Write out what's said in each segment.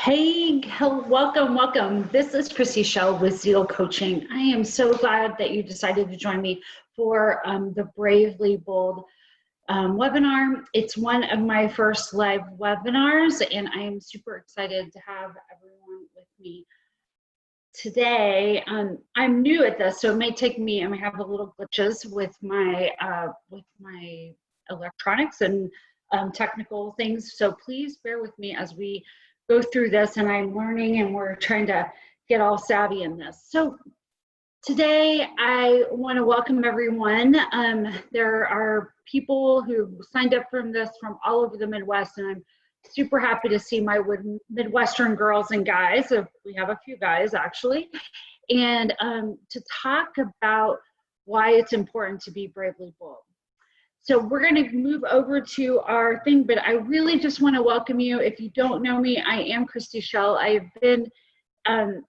Welcome. This is Chirsty Shell with Zeal Coaching. I am so glad that you decided to join me for the Bravely Bold webinar. It's one of my first live webinars, and I am super excited to have everyone with me today. I'm new at this, so it may take me, I may have a little glitches with my electronics and technical things, so please bear with me as we go through this, and I'm learning and we're trying to get all savvy in this. So today I want to welcome everyone. There are people who signed up from this from all over the Midwest, and I'm super happy to see my Midwestern girls and guys. We have a few guys actually, and to talk about why it's important to be bravely bold. So we're going to move over to our thing, but I really just want to welcome you. If you don't know me, I am Chirsty Shell. I've been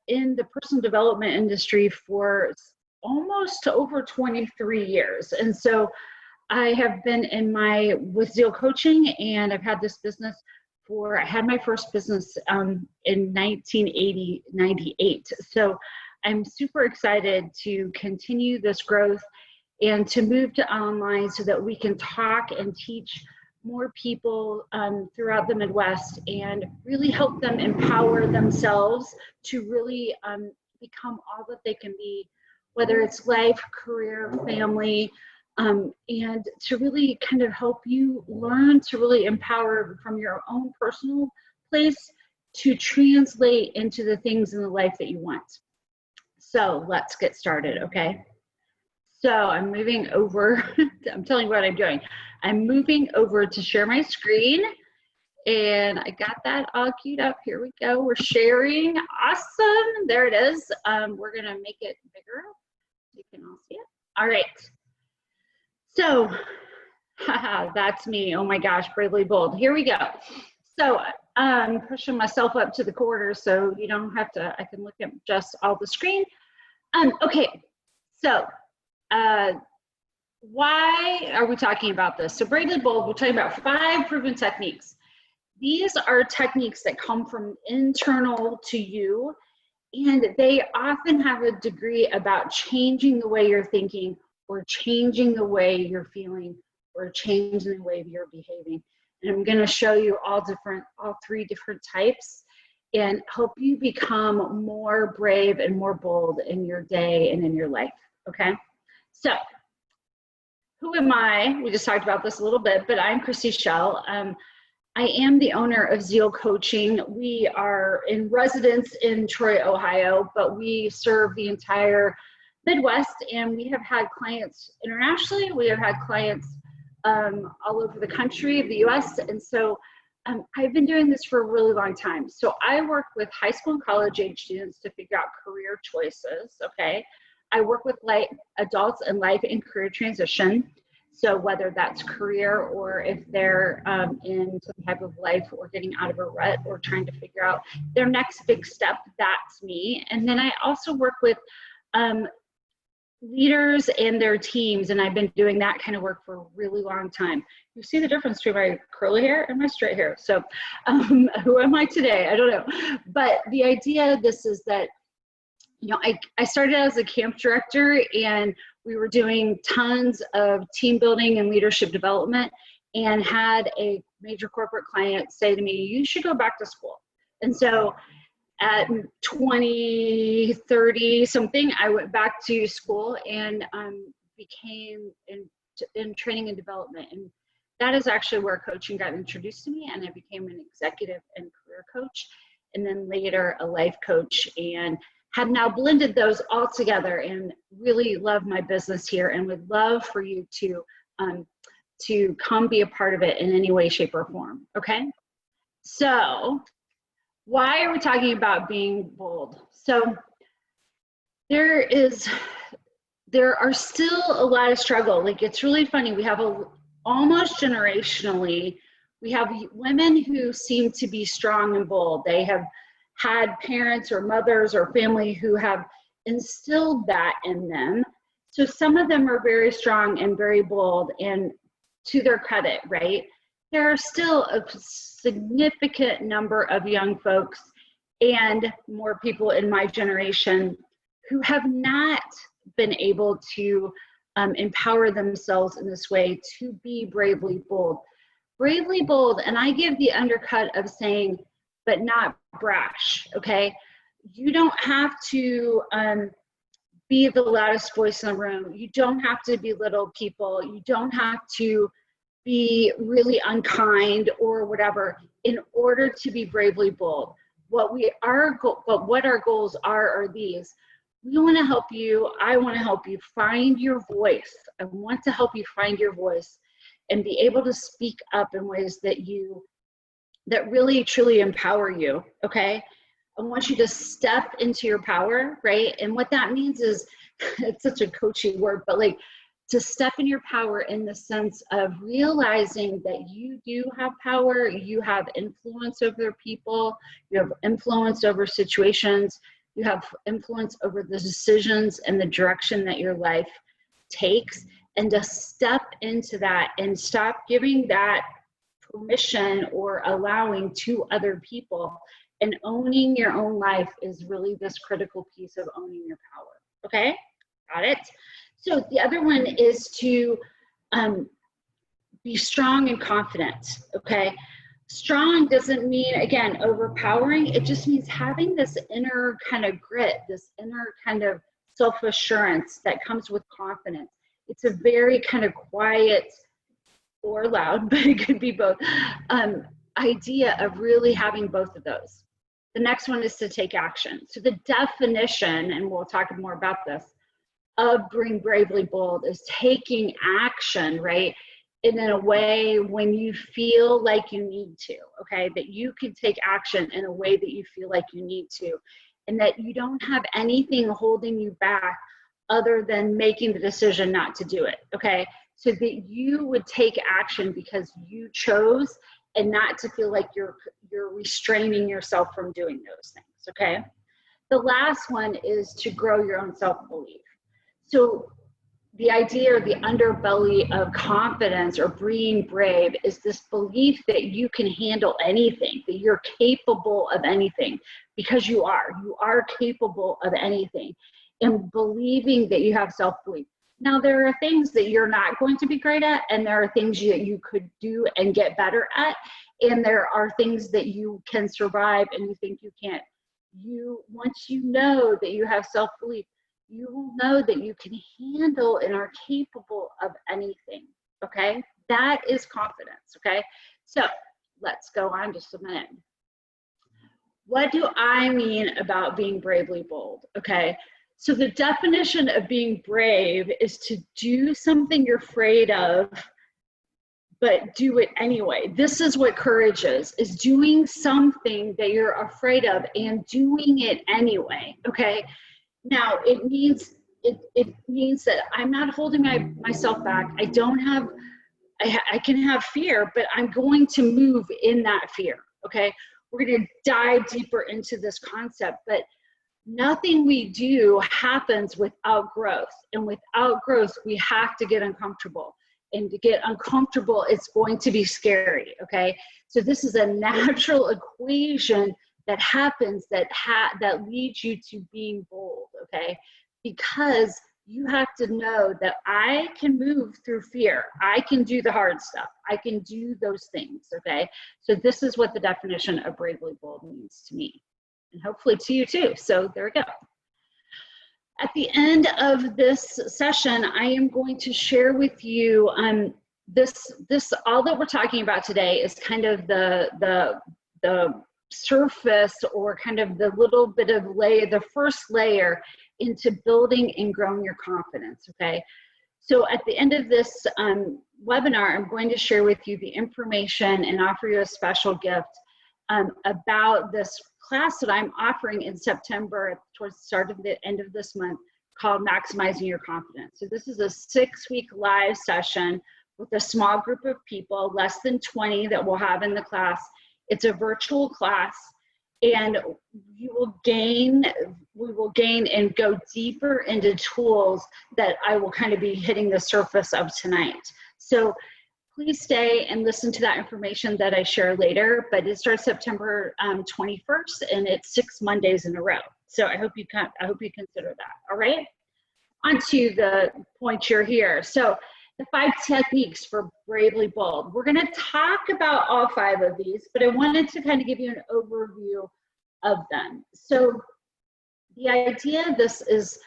in the personal development industry for almost over 23 years. And so I have been with Zeal Coaching, and I've had this business I had my first business in 1998. So I'm super excited to continue this growth and to move to online so that we can talk and teach more people throughout the Midwest and really help them empower themselves to really become all that they can be, whether it's life, career, family, and to really kind of help you learn to really empower from your own personal place to translate into the things in the life that you want. So let's get started, okay? So I'm moving over, I'm telling you what I'm doing. I'm moving over to share my screen, and I got that all queued up. Here we go, we're sharing, awesome, there it is. We're gonna make it bigger, so you can all see it. All right, so, that's me, oh my gosh, bravely bold. Here we go. So I'm pushing myself up to the corner so you don't have to, I can look at just all the screen. Okay, so, why are we talking about this? So bravely bold, we're talking about 5 proven techniques. These are techniques that come from internal to you, and they often have a degree about changing the way you're thinking, or changing the way you're feeling, or changing the way you're behaving. And I'm going to show you all 3 different types and help you become more brave and more bold in your day and in your life, okay? So, who am I? We just talked about this a little bit, but I'm Chirsty Shell. I am the owner of Zeal Coaching. We are in residence in Troy, Ohio, but we serve the entire Midwest, and we have had clients internationally. We have had clients all over the country of the US, and so I've been doing this for a really long time. So I work with high school and college age students to figure out career choices, okay? I work with adults in life and career transition. So whether that's career, or if they're in some type of life or getting out of a rut or trying to figure out their next big step, that's me. And then I also work with leaders and their teams, and I've been doing that kind of work for a really long time. You see the difference between my curly hair and my straight hair. So who am I today? I don't know. But the idea of this is that, you know, I started as a camp director, and we were doing tons of team building and leadership development, and had a major corporate client say to me, you should go back to school. And so at 20, 30 something, I went back to school and became in training and development. And that is actually where coaching got introduced to me, and I became an executive and career coach, and then later a life coach, and have now blended those all together and really love my business here, and would love for you to come be a part of it in any way, shape, or form, okay? So why are we talking about being bold? So there are still a lot of struggle. Like, it's really funny. We have almost generationally, we have women who seem to be strong and bold. They have had parents or mothers or family who have instilled that in them. So some of them are very strong and very bold, and to their credit, right? There are still a significant number of young folks and more people in my generation who have not been able to empower themselves in this way to be bravely bold. Bravely bold, and I give the undercut of saying, but not brash, okay? You don't have to be the loudest voice in the room. You don't have to belittle people. You don't have to be really unkind or whatever in order to be bravely bold. What our goals are these. We want to help you. I want to help you find your voice. I want to help you find your voice and be able to speak up in ways that really truly empower you, okay? I want you to step into your power, right? And what that means is, it's such a coachy word, but like to step in your power in the sense of realizing that you do have power, you have influence over people, you have influence over situations, you have influence over the decisions and the direction that your life takes, and to step into that and stop giving that permission or allowing to other people. And owning your own life is really this critical piece of owning your power. Okay, got it? So the other one is to be strong and confident, okay? Strong doesn't mean, again, overpowering. It just means having this inner kind of grit, this inner kind of self-assurance that comes with confidence. It's a very kind of quiet or loud, but it could be both, idea of really having both of those. The next one is to take action. So the definition, and we'll talk more about this, of being bravely bold is taking action, right? And in a way when you feel like you need to, okay? That you can take action in a way that you feel like you need to, and that you don't have anything holding you back other than making the decision not to do it, okay? So that you would take action because you chose, and not to feel like you're restraining yourself from doing those things, okay? The last one is to grow your own self-belief. So the idea or the underbelly of confidence or being brave is this belief that you can handle anything, that you're capable of anything, because you are capable of anything, and believing that you have self-belief. Now, there are things that you're not going to be great at, and there are things that you could do and get better at, and there are things that you can survive and you think you can't. Once you know that you have self-belief, you will know that you can handle and are capable of anything, okay? That is confidence, okay? So let's go on just a minute. What do I mean about being bravely bold, okay? So the definition of being brave is to do something you're afraid of, but do it anyway. This is what courage is doing something that you're afraid of and doing it anyway, okay? Now, it means that I'm not holding myself back. I can have fear, but I'm going to move in that fear, okay? We're going to dive deeper into this concept, but nothing we do happens without growth. And without growth, we have to get uncomfortable. And to get uncomfortable, it's going to be scary, okay? So this is a natural equation that happens that leads you to being bold, okay? Because you have to know that I can move through fear. I can do the hard stuff. I can do those things, okay? So this is what the definition of bravely bold means to me, and hopefully to you too. So there we go. At the end of this session, I am going to share with you this all that we're talking about today is kind of the surface, or kind of the little bit of the first layer into building and growing your confidence, okay? So at the end of this webinar, I'm going to share with you the information and offer you a special gift about this class that I'm offering in September towards the start of the end of this month, called Maximizing Your Confidence. So this is a 6-week live session with a small group of people, less than 20 that we'll have in the class. It's a virtual class, and we will gain and go deeper into tools that I will kind of be hitting the surface of tonight. So please stay and listen to that information that I share later, but it starts September 21st and it's 6 Mondays in a row. So I hope you consider that. All right, on to the point you're here. So the 5 techniques for Bravely Bold. We're going to talk about all 5 of these, but I wanted to kind of give you an overview of them. So the idea of this is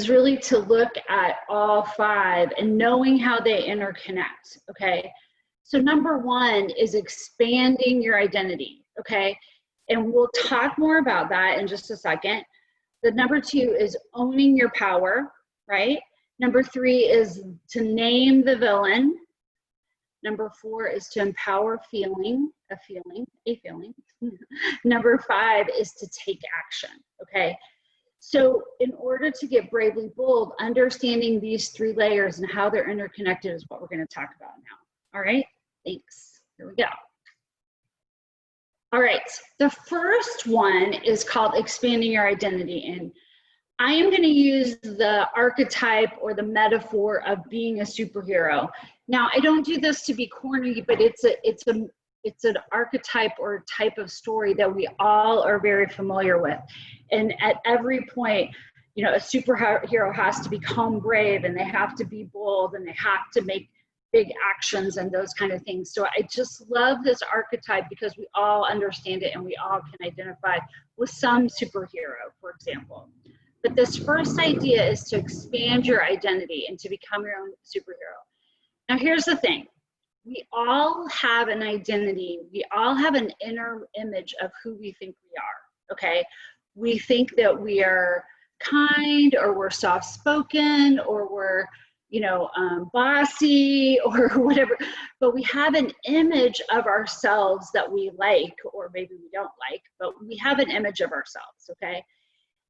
really to look at all 5 and knowing how they interconnect, okay? So number 1 is expanding your identity, okay? And we'll talk more about that in just a second. The number 2 is owning your power, right? Number 3 is to name the villain. Number 4 is to empower a feeling. Number 5 is to take action, okay? So in order to get Bravely Bold, understanding these 3 layers and how they're interconnected is what we're going to talk about now. All right, thanks. Here we go. All right, the first one is called expanding your identity. And I am going to use the archetype or the metaphor of being a superhero. Now, I don't do this to be corny, but it's an archetype or type of story that we all are very familiar with. And at every point, you know, a superhero has to become brave and they have to be bold and they have to make big actions and those kind of things. So I just love this archetype because we all understand it and we all can identify with some superhero, for example. But this first idea is to expand your identity and to become your own superhero. Now, here's the thing. We all have an identity. We all have an inner image of who we think we are, okay? We think that we are kind or we're soft-spoken or we're, you know, bossy or whatever, but we have an image of ourselves that we like, or maybe we don't like, but we have an image of ourselves, okay?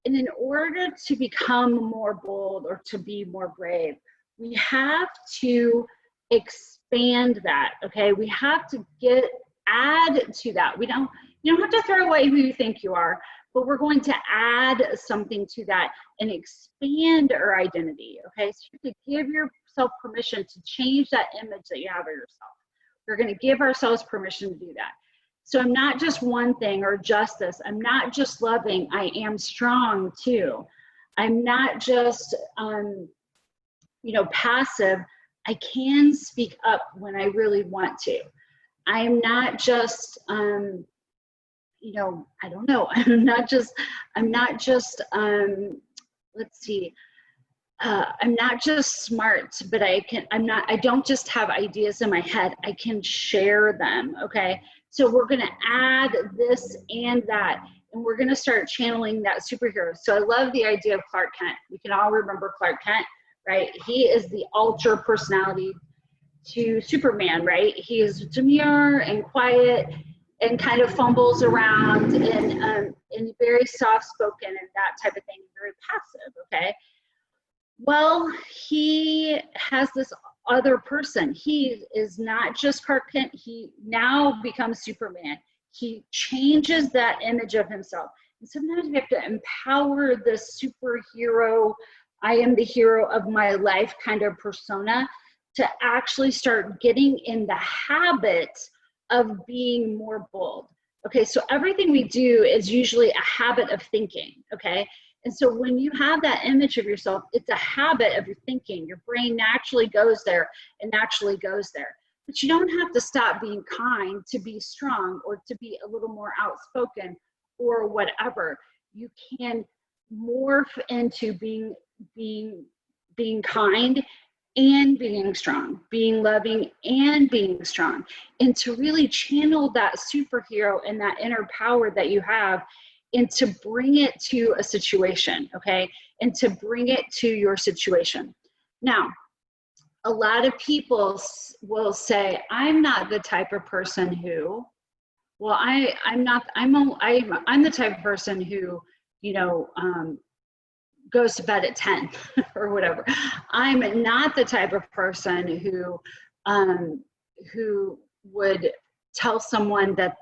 And in order to become more bold or to be more brave, we have to expand that, okay? We have to add to that. You don't have to throw away who you think you are, but we're going to add something to that and expand our identity, okay? So you have to give yourself permission to change that image that you have of yourself. We're going to give ourselves permission to do that. So I'm not just one thing or just this. I'm not just loving. I am strong too. I'm not just, you know, passive. I can speak up when I really want to. I'm not just, you know, I don't know. I'm not just, let's see. I'm not just smart, but I don't just have ideas in my head. I can share them, okay? So we're gonna add this and that, and we're gonna start channeling that superhero. So I love the idea of Clark Kent. We can all remember Clark Kent, right? He is the ultra personality to Superman, right? He is demure and quiet and kind of fumbles around and very soft-spoken and that type of thing, very passive, okay? Well, he has this other person. He is not just Clark Kent. He now becomes Superman. He changes that image of himself. And sometimes we have to empower the superhero, I am the hero of my life kind of persona to actually start getting in the habit of being more bold. Okay, so everything we do is usually a habit of thinking, okay? And so when you have that image of yourself, it's a habit of your thinking. Your brain naturally goes there and naturally goes there. But you don't have to stop being kind to be strong or to be a little more outspoken or whatever. You can morph into being kind and being strong, being loving and being strong, and to really channel that superhero and that inner power that you have and to bring it to a situation, okay? And to bring it to your situation. Now, a lot of people will say, I'm not the type of person who, well, I'm the type of person who, you know, goes to bed at 10 or whatever. I'm not the type of person who would tell someone that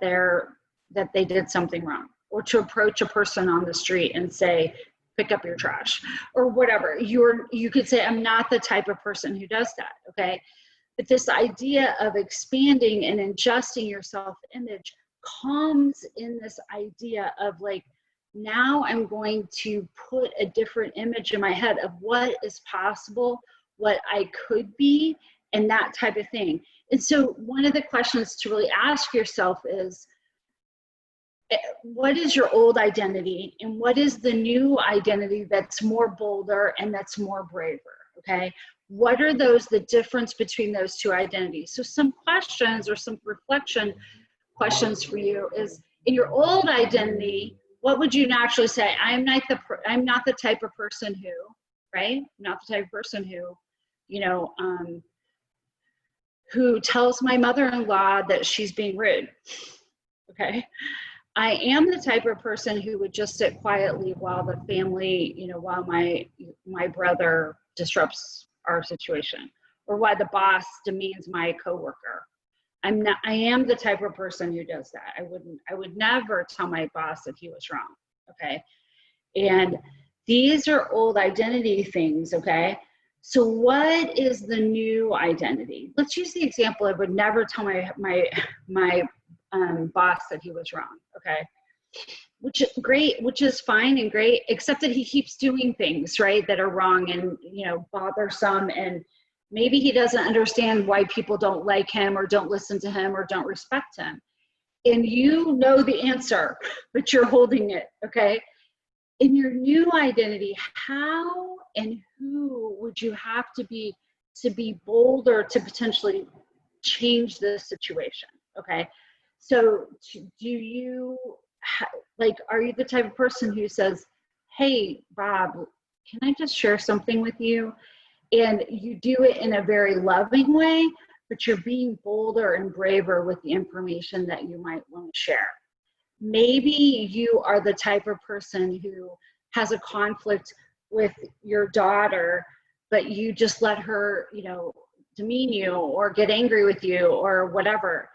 they did something wrong, or to approach a person on the street and say, pick up your trash or whatever. You could say, I'm not the type of person who does that, okay? But this idea of expanding and adjusting your self-image comes in this idea of like, now I'm going to put a different image in my head of what is possible, what I could be, and that type of thing. And so one of the questions to really ask yourself is, what is your old identity and what is the new identity that's more bolder and that's more braver, okay? What are the difference between those two identities? So some questions or some reflection questions for you is, in your old identity, what would you naturally say? I'm not the type of person who, right? I'm not the type of person who, you know, who tells my mother-in-law that she's being rude, okay? I am the type of person who would just sit quietly while the family, you know, while my brother disrupts our situation, or while the boss demeans my coworker. I am the type of person who does that. I would never tell my boss that he was wrong, okay? And these are old identity things, okay? So what is the new identity? Let's use the example, I would never tell my boss that he was wrong, okay? Which is great, which is fine and great, except that he keeps doing things, right, that are wrong and, you know, bothersome, and maybe he doesn't understand why people don't like him or don't listen to him or don't respect him. And you know the answer, but you're holding it, okay? In your new identity, how and who would you have to be bolder to potentially change the situation, okay? So do you, like, are you the type of person who says, hey, Bob, can I just share something with you? And you do it in a very loving way, but you're being bolder and braver with the information that you might want to share. Maybe you are the type of person who has a conflict with your daughter, but you just let her, you know, demean you or get angry with you or whatever.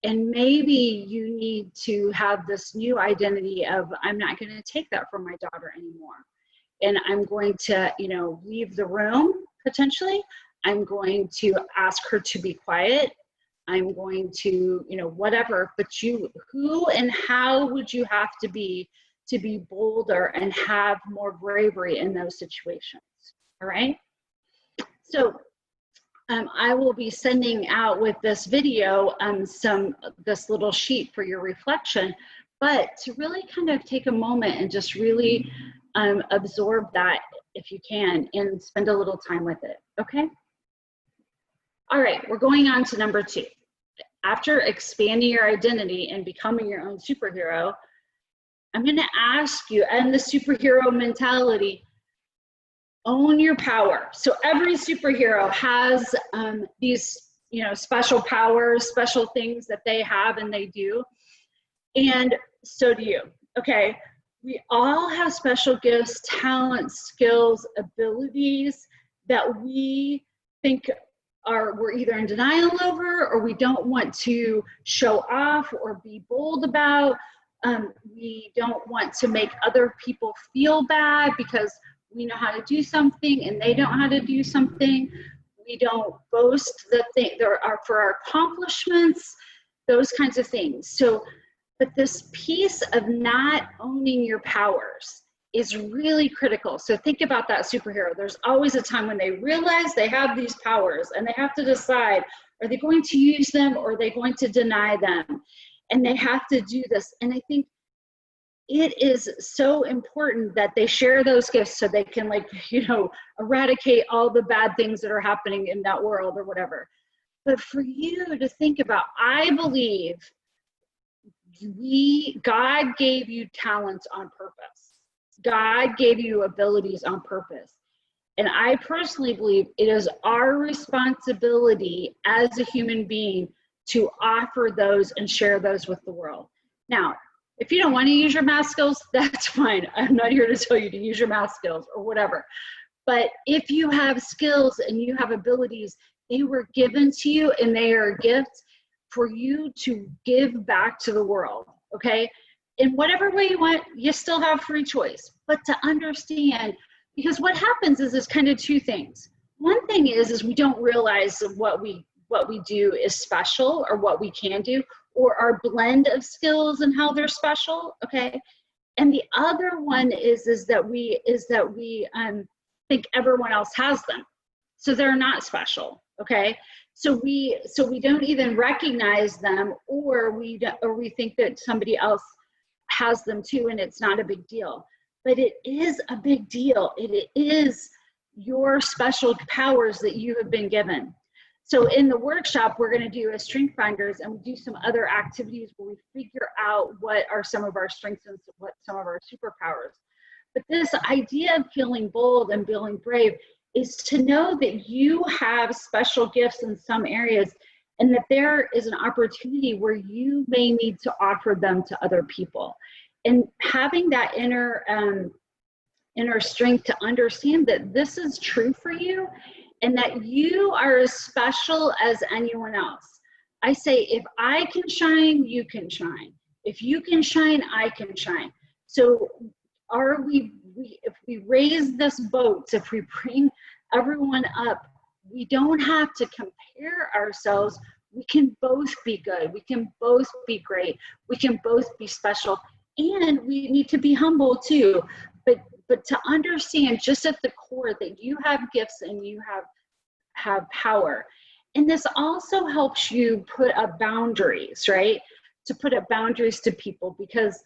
And maybe you need to have this new identity of, I'm not going to take that from my daughter anymore. And I'm going to, you know, leave the room potentially. I'm going to ask her to be quiet. I'm going to, you know, whatever, but who and how would you have to be bolder and have more bravery in those situations, all right? So I will be sending out with this video this little sheet for your reflection, but to really kind of take a moment and just really absorb that if you can and spend a little time with it, okay? All right, we're going on to number 2. After expanding your identity and becoming your own superhero, I'm going to ask you, and the superhero mentality, own your power. So every superhero has these, you know, special powers, special things that they have and they do. And so do you, okay? We all have special gifts, talents, skills, abilities that we think we're either in denial over, or we don't want to show off or be bold about. We don't want to make other people feel bad because we know how to do something and they don't know how to do something. We don't boast for our accomplishments, those kinds of things. So, but this piece of not owning your powers is really critical. So think about that superhero. There's always a time when they realize they have these powers and they have to decide, are they going to use them or are they going to deny them? And they have to do this. And I think it is so important that they share those gifts so they can, like, you know, eradicate all the bad things that are happening in that world or whatever. But for you to think about, I believe God gave you talents on purpose. God gave you abilities on purpose. And I personally believe it is our responsibility as a human being to offer those and share those with the world. Now, if you don't want to use your math skills, that's fine. I'm not here to tell you to use your math skills or whatever. But if you have skills and you have abilities, they were given to you and they are a gift for you to give back to the world, okay? In whatever way you want, you still have free choice. But to understand, because what happens is kind of two things. One thing is we don't realize what we what we do is special, or what we can do, or our blend of skills and how they're special, okay? And the other one is that we think everyone else has them, so they're not special, okay? So we don't even recognize them, or we think that somebody else has them too, and it's not a big deal. But it is a big deal. It is your special powers that you have been given. So in the workshop, we're going to do a strength finders, and we do some other activities where we figure out what are some of our strengths and what some of our superpowers. But this idea of feeling bold and feeling brave is to know that you have special gifts in some areas, and that there is an opportunity where you may need to offer them to other people. And having that inner strength to understand that this is true for you, and that you are as special as anyone else. I say, if I can shine, you can shine. If you can shine, I can shine. So if we raise this boat, if we bring everyone up, we don't have to compare ourselves. We can both be good. We can both be great. We can both be special. And we need to be humble too. But to understand just at the core that you have gifts and you have power. And this also helps you put up boundaries, right? To put up boundaries to people, because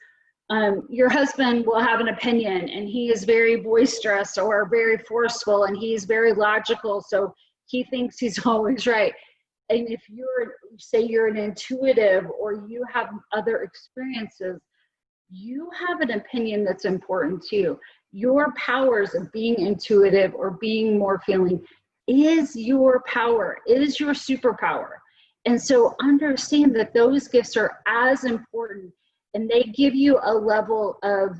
your husband will have an opinion, and he is very boisterous or very forceful, and he's very logical, so he thinks he's always right. And if you're an intuitive, or you have other experiences, you have an opinion that's important too. Your powers of being intuitive or being more feeling is your power, is your superpower. And so understand that those gifts are as important, and they give you a level of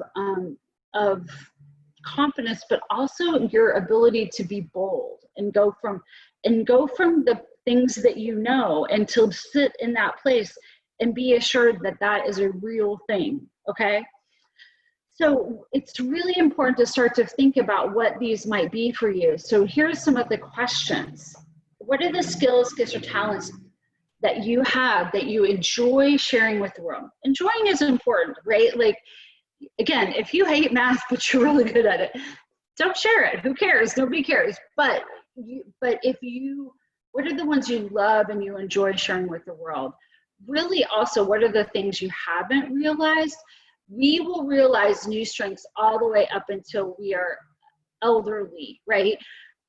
confidence, but also your ability to be bold and go from the things that you know, and to sit in that place and be assured that that is a real thing, okay? So it's really important to start to think about what these might be for you. So here's some of the questions. What are the skills, gifts, or talents that you have that you enjoy sharing with the world? Enjoying is important, right? Like, again, if you hate math, but you're really good at it, don't share it. Who cares? Nobody cares. But what are the ones you love and you enjoy sharing with the world? Really also, what are the things you haven't realized? We will realize new strengths all the way up until we are elderly, right?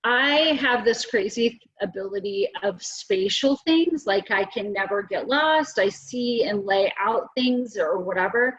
I have this crazy ability of spatial things, like I can never get lost. I see and lay out things or whatever.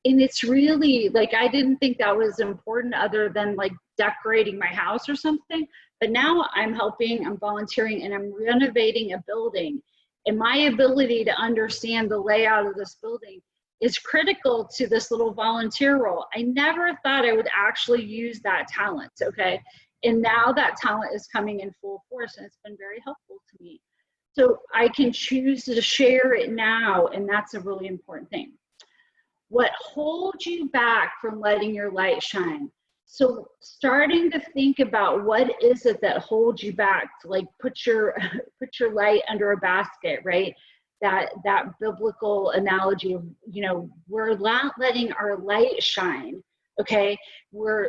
And it's really like, I didn't think that was important other than like decorating my house or something. But now I'm helping, I'm volunteering, and I'm renovating a building. And my ability to understand the layout of this building is critical to this little volunteer role. I never thought I would actually use that talent, okay? And now that talent is coming in full force, and it's been very helpful to me. So I can choose to share it now, and that's a really important thing. What holds you back from letting your light shine? So starting to think about what is it that holds you back, to like put your light under a basket, right? That biblical analogy of, you know, we're not letting our light shine, okay? We're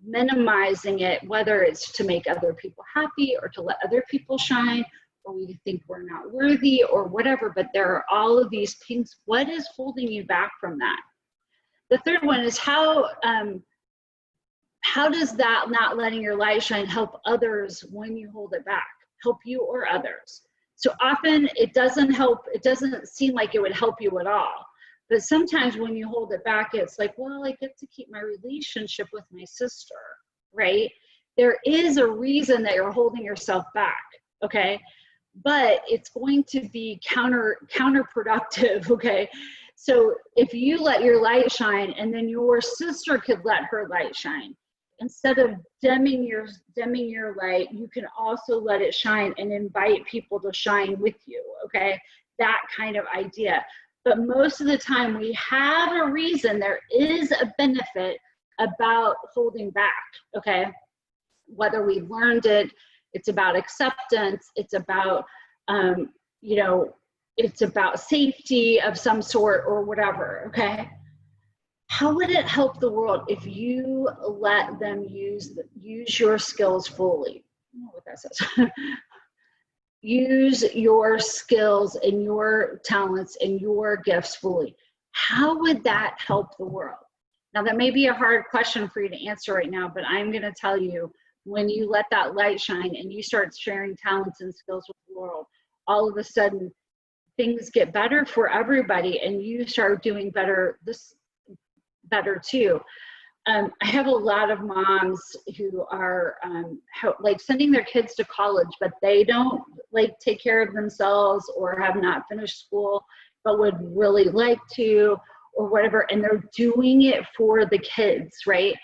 minimizing it, whether it's to make other people happy or to let other people shine, or we think we're not worthy or whatever, but there are all of these things. What is holding you back from that? The third one is how does that not letting your light shine help others when you hold it back? Help you or others? So often it doesn't help, it doesn't seem like it would help you at all. But sometimes when you hold it back, it's like, well, I get to keep my relationship with my sister, right? There is a reason that you're holding yourself back, okay? But it's going to be counterproductive, okay? So if you let your light shine, and then your sister could let her light shine, instead of dimming your light, you can also let it shine and invite people to shine with you, okay? That kind of idea. But most of the time we have a reason, there is a benefit about holding back, okay? Whether we learned it, it's about acceptance, it's about you know, it's about safety of some sort or whatever, okay? How would it help the world if you let them use your skills fully? I don't know what that says. Use your skills and your talents and your gifts fully. How would that help the world? Now, that may be a hard question for you to answer right now, but I'm going to tell you, when you let that light shine and you start sharing talents and skills with the world, all of a sudden things get better for everybody, and you start doing better too. I have a lot of moms who are like sending their kids to college, but they don't like take care of themselves or have not finished school, but would really like to or whatever. And they're doing it for the kids, right?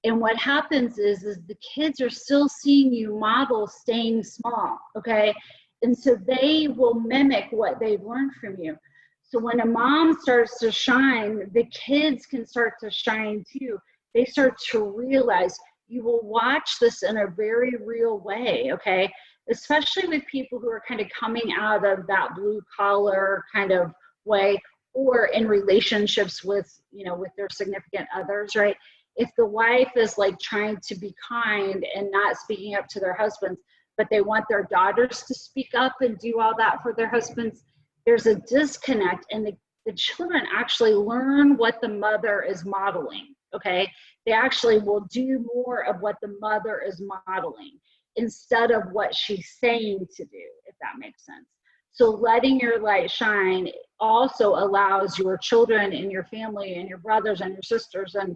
And what happens is the kids are still seeing you model staying small, okay? And so they will mimic what they've learned from you. So when a mom starts to shine, the kids can start to shine too. They start to realize. You will watch this in a very real way, okay? Especially with people who are kind of coming out of that blue collar kind of way, or in relationships with, you know, with their significant others, right? If the wife is like trying to be kind and not speaking up to their husbands, but they want their daughters to speak up and do all that for their husbands, there's a disconnect, and the children actually learn what the mother is modeling, okay? They actually will do more of what the mother is modeling instead of what she's saying to do, if that makes sense. So letting your light shine also allows your children and your family and your brothers and your sisters and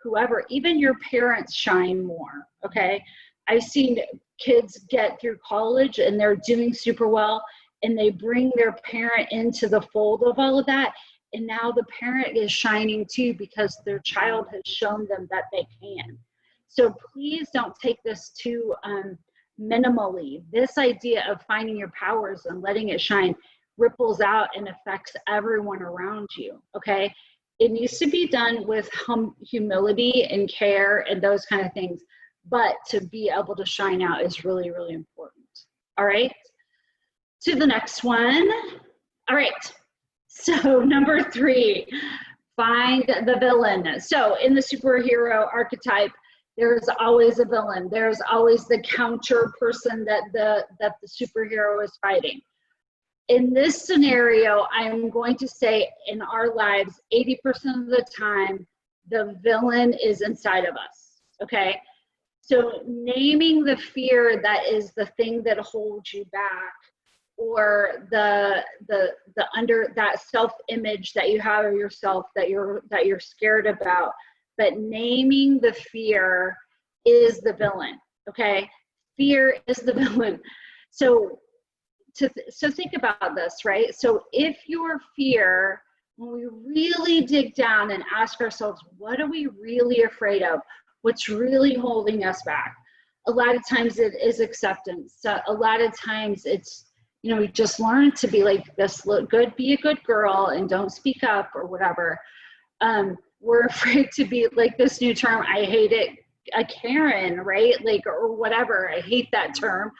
whoever, even your parents, shine more, okay? I've seen kids get through college and they're doing super well, and they bring their parent into the fold of all of that. And now the parent is shining too, because their child has shown them that they can. So please don't take this too minimally. This idea of finding your powers and letting it shine ripples out and affects everyone around you, okay? It needs to be done with humility and care and those kind of things. But to be able to shine out is really, really important. All right, to the next one. All right, so number 3, find the villain. So in the superhero archetype, there's always a villain. There's always the counter person that the superhero is fighting. In this scenario, I'm going to say in our lives, 80% of the time, the villain is inside of us, okay? So naming the fear that is the thing that holds you back, or the under that self-image that you have of yourself that you're scared about, but naming the fear is the villain, okay? Fear is the villain. So think about this, right? So if your fear, when we really dig down and ask ourselves, what are we really afraid of? What's really holding us back? A lot of times it is acceptance. So a lot of times it's, you know, we just learn to be like this, look good, be a good girl and don't speak up or whatever. We're afraid to be like this new term, I hate it, a Karen, right? Like, or whatever, I hate that term.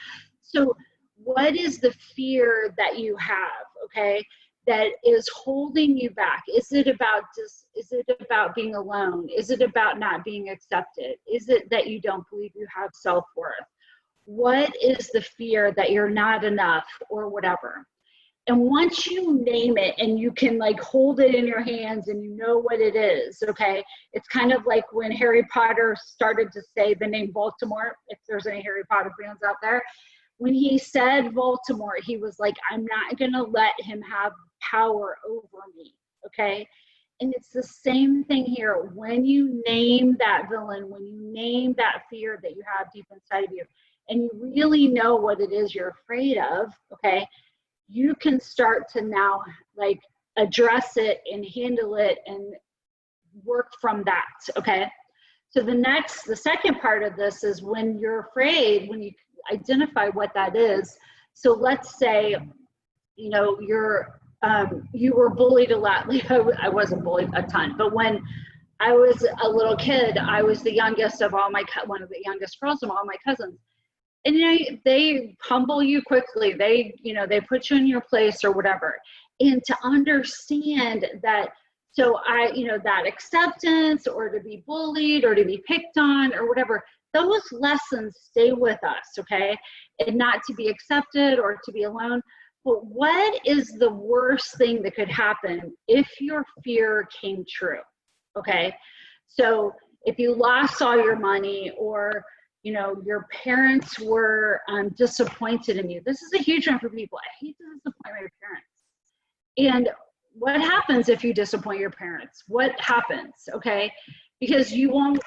So what is the fear that you have, okay, that is holding you back? Is it about being alone? Is it about not being accepted? Is it that you don't believe you have self-worth? What is the fear that you're not enough or whatever? And once you name it and you can like hold it in your hands and you know what it is, okay? It's kind of like when Harry Potter started to say the name Baltimore, if there's any Harry Potter fans out there. When he said Baltimore, he was like, I'm not gonna let him have power over me, okay? And it's the same thing here. When you name that villain, when you name that fear that you have deep inside of you, and you really know what it is you're afraid of, okay, you can start to now like address it and handle it and work from that, okay? So the second part of this is when you're afraid, when you identify what that is. So let's say, you know, you were bullied a lot. I wasn't bullied a ton, but when I was a little kid, I was the youngest of all one of the youngest girls of all my cousins. And they humble you quickly. They put you in your place or whatever. And to understand that, so that acceptance, or to be bullied or to be picked on or whatever, those lessons stay with us, okay? And not to be accepted or to be alone. But what is the worst thing that could happen if your fear came true? Okay, so if you lost all your money, or your parents were disappointed in you. This is a huge one for people. I hate to disappoint my parents. And what happens if you disappoint your parents? What happens? Okay, because you won't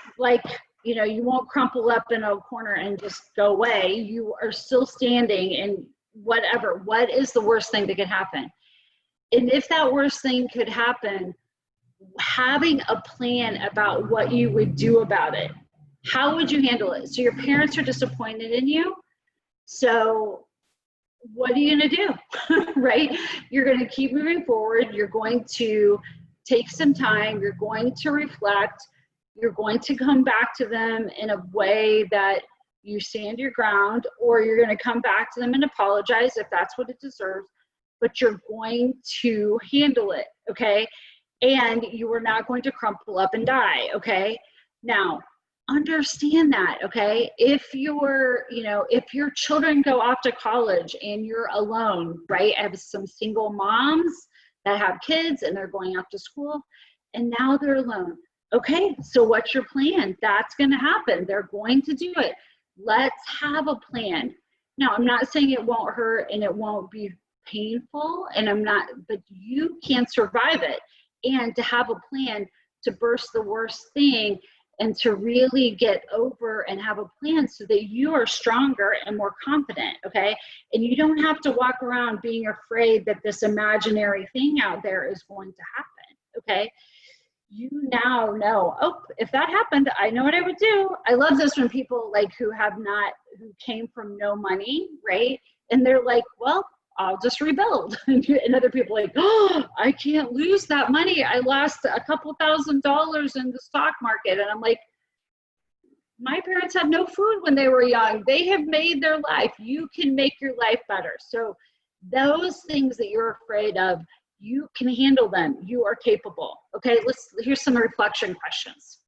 you won't crumple up in a corner and just go away. You are still standing, and whatever. What is the worst thing that could happen? And if that worst thing could happen, having a plan about what you would do about it. How would you handle it? So your parents are disappointed in you. So what are you going to do? Right? You're going to keep moving forward. You're going to take some time. You're going to reflect. You're going to come back to them in a way that you stand your ground, or you're going to come back to them and apologize if that's what it deserves, but you're going to handle it, okay? And you are not going to crumple up and die, okay? Now, understand that, okay? If if your children go off to college and you're alone, right? I have some single moms that have kids and they're going off to school and now they're alone. Okay, so what's your plan? That's gonna happen. They're going to do it. Let's have a plan. Now, I'm not saying it won't hurt and it won't be painful, but you can survive it. And to have a plan to burst the worst thing and to really get over and have a plan so that you are stronger and more confident, okay? And you don't have to walk around being afraid that this imaginary thing out there is going to happen, okay? You now know, oh, if that happened, I know what I would do. I love this when people who came from no money, right? And they're like, well, I'll just rebuild. And other people are like, oh, I can't lose that money. I lost a couple $1,000s in the stock market. And I'm like, my parents had no food when they were young. They have made their life. You can make your life better. So those things that you're afraid of, you can handle them. You are capable. Okay, here's some reflection questions.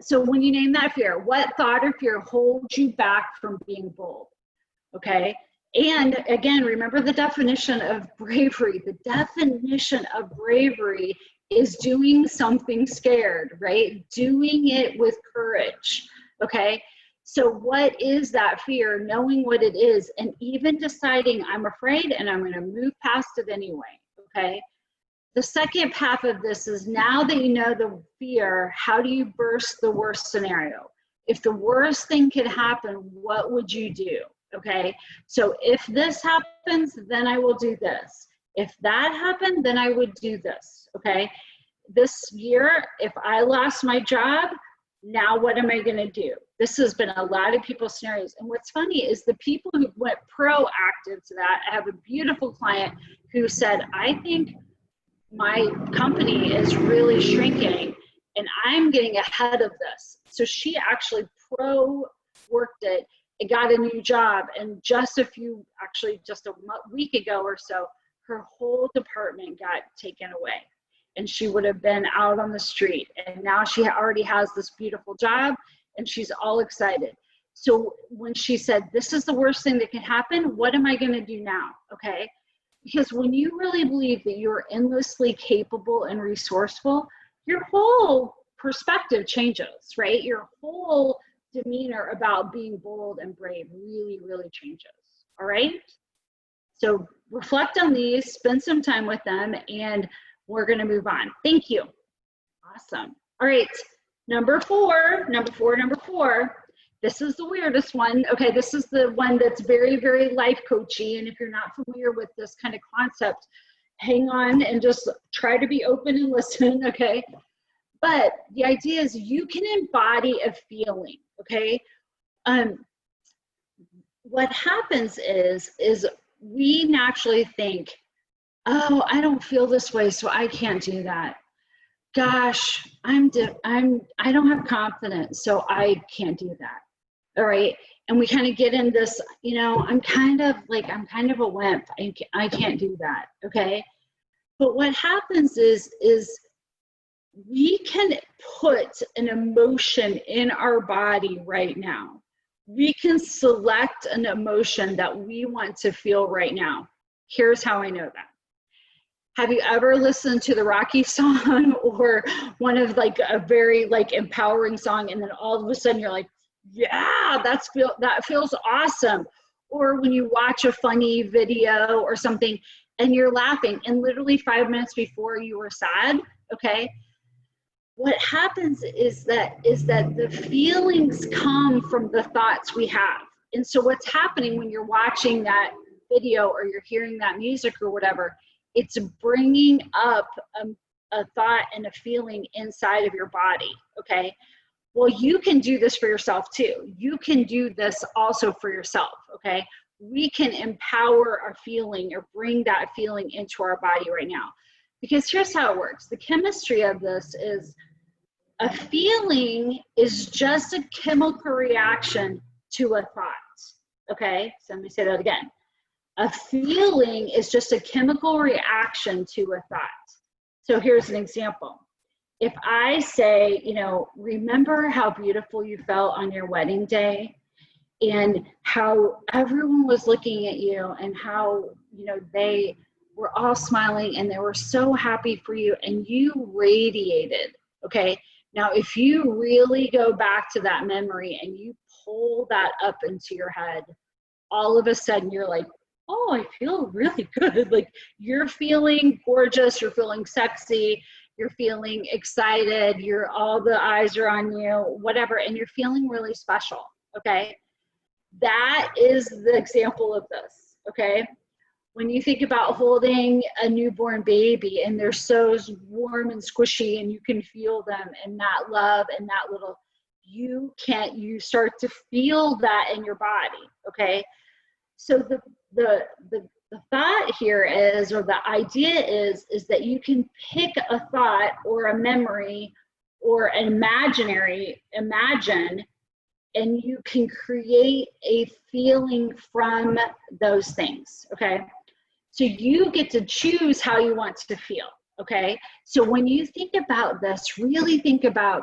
So when you name that fear, what thought or fear holds you back from being bold? Okay. And again, remember the definition of bravery. The definition of bravery is doing something scared, right? Doing it with courage, okay? So what is that fear? Knowing what it is, and even deciding I'm afraid and I'm gonna move past it anyway, okay? The second half of this is, now that you know the fear, how do you burst the worst scenario? If the worst thing could happen, what would you do? Okay, so if this happens, then I will do this. If that happened, then I would do this, okay? This year, if I lost my job, now what am I gonna do? This has been a lot of people's scenarios. And what's funny is the people who went proactive to that, I have a beautiful client who said, I think my company is really shrinking and I'm getting ahead of this. So she actually worked it and got a new job, and just a week ago or so, her whole department got taken away and she would have been out on the street, and now she already has this beautiful job and she's all excited. So when she said, this is the worst thing that can happen, what am I gonna do now, okay? Because when you really believe that you're endlessly capable and resourceful, your whole perspective changes, right? Your whole demeanor about being bold and brave really, really changes, all right? So reflect on these, spend some time with them, and we're gonna move on. Thank you. Awesome. All right, number four. This is the weirdest one. Okay, this is the one that's very, very life coachy, and if you're not familiar with this kind of concept, hang on and just try to be open and listen, okay? But the idea is you can embody a feeling, okay? What happens is we naturally think, oh, I don't feel this way, so I can't do that. Gosh, I don't have confidence, so I can't do that. all right? And we kind of get in this, you know, I'm kind of a wimp. I can't do that, okay? But what happens is we can put an emotion in our body right now. We can select an emotion that we want to feel right now. Here's how I know that. Have you ever listened to the Rocky song or one of like a very like empowering song, and then all of a sudden you're like, yeah, that feels awesome. Or when you watch a funny video or something and you're laughing, and literally 5 minutes before you were sad, okay? What happens is that the feelings come from the thoughts we have. And so what's happening when you're watching that video or you're hearing that music or whatever, it's bringing up a thought and a feeling inside of your body, okay? Well, you can do this for yourself too. You can do this also for yourself, okay? We can empower our feeling or bring that feeling into our body right now. Because here's how it works. The chemistry of this is a feeling is just a chemical reaction to a thought, okay? So let me say that again. A feeling is just a chemical reaction to a thought. So here's an example. If I say, you know, remember how beautiful you felt on your wedding day and how everyone was looking at you and how, you know, they were all smiling and they were so happy for you and you radiated, okay? Now, if you really go back to that memory and you pull that up into your head, all of a sudden you're like, oh, I feel really good. Like you're feeling gorgeous, you're feeling sexy, you're feeling excited, all the eyes are on you, whatever, and you're feeling really special, okay? That is the example of this, okay? When you think about holding a newborn baby and they're so warm and squishy and you can feel them and that love and that little, you start to feel that in your body, okay? So the thought here is, or the idea is that you can pick a thought or a memory or an imagine, and you can create a feeling from those things, okay? So you get to choose how you want to feel, okay? So when you think about this, really think about,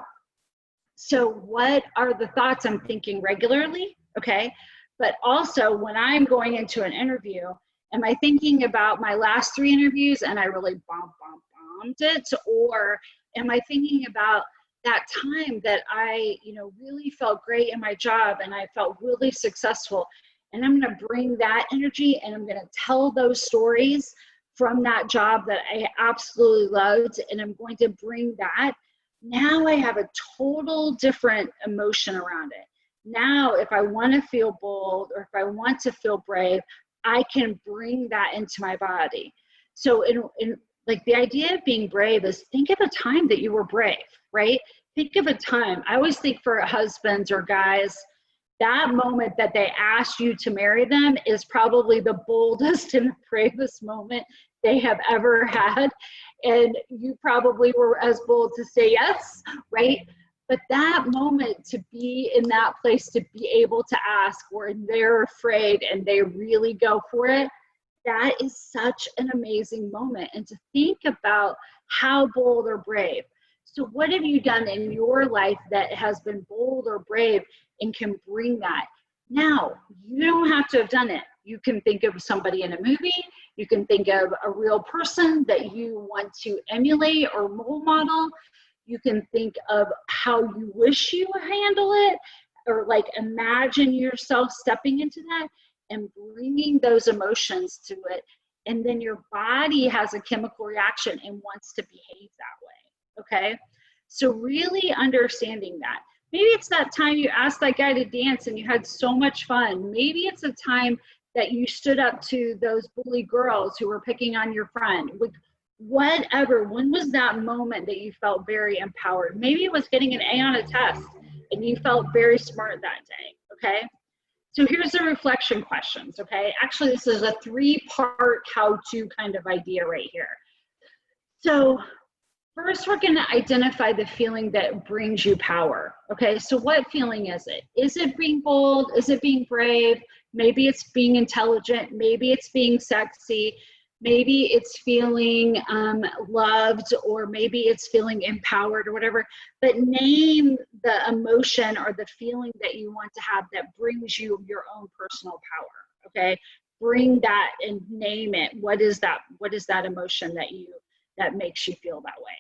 so what are the thoughts I'm thinking regularly, okay? But also when I'm going into an interview, am I thinking about my last 3 interviews and I really bombed it? Or am I thinking about that time that I, you know, really felt great in my job and I felt really successful? And I'm going to bring that energy and I'm going to tell those stories from that job that I absolutely loved. And I'm going to bring that. Now I have a total different emotion around it. Now, if I want to feel bold or if I want to feel brave, I can bring that into my body. So in like the idea of being brave is think of a time that you were brave, right? Think of a time. I always think for husbands or guys, that moment that they asked you to marry them is probably the boldest and bravest moment they have ever had. And you probably were as bold to say yes, right? But that moment, to be in that place, to be able to ask where they're afraid and they really go for it, that is such an amazing moment. And to think about how bold or brave. So what have you done in your life that has been bold or brave and can bring that? Now, you don't have to have done it. You can think of somebody in a movie. You can think of a real person that you want to emulate or role model. You can think of how you wish you handle it, or like imagine yourself stepping into that and bringing those emotions to it. And then your body has a chemical reaction and wants to behave that way, okay? So really understanding that. Maybe it's that time you asked that guy to dance and you had so much fun. Maybe it's a time that you stood up to those bully girls who were picking on your friend. Whatever, when was that moment that you felt very empowered? Maybe it was getting an A on a test and you felt very smart that day, okay? So here's the reflection questions, okay? Actually, this is a 3-part how-to kind of idea right here. So First, we're going to identify the feeling that brings you power. Okay, so what feeling is it? Is it being bold? Is it being brave? Maybe it's being intelligent. Maybe it's being sexy. Maybe it's feeling loved, or maybe it's feeling empowered or whatever. But name the emotion or the feeling that you want to have that brings you your own personal power. Okay, bring that and name it. What is that? What is that emotion that makes you feel that way?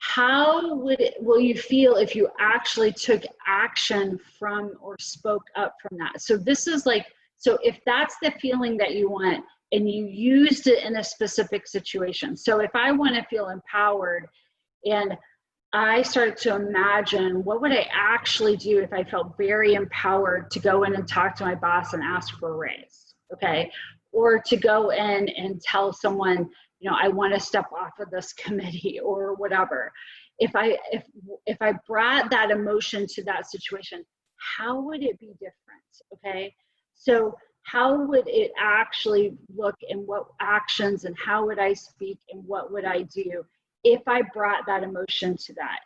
How will you feel if you actually took action from or spoke up from that? So this is like, so if that's the feeling that you want and you used it in a specific situation. So if I want to feel empowered and I started to imagine what would I actually do if I felt very empowered to go in and talk to my boss and ask for a raise, okay? Or to go in and tell someone, you know, I want to step off of this committee or whatever. If I brought that emotion to that situation, how would it be different? Okay, so how would it actually look, and what actions and how would I speak and what would I do if I brought that emotion to that?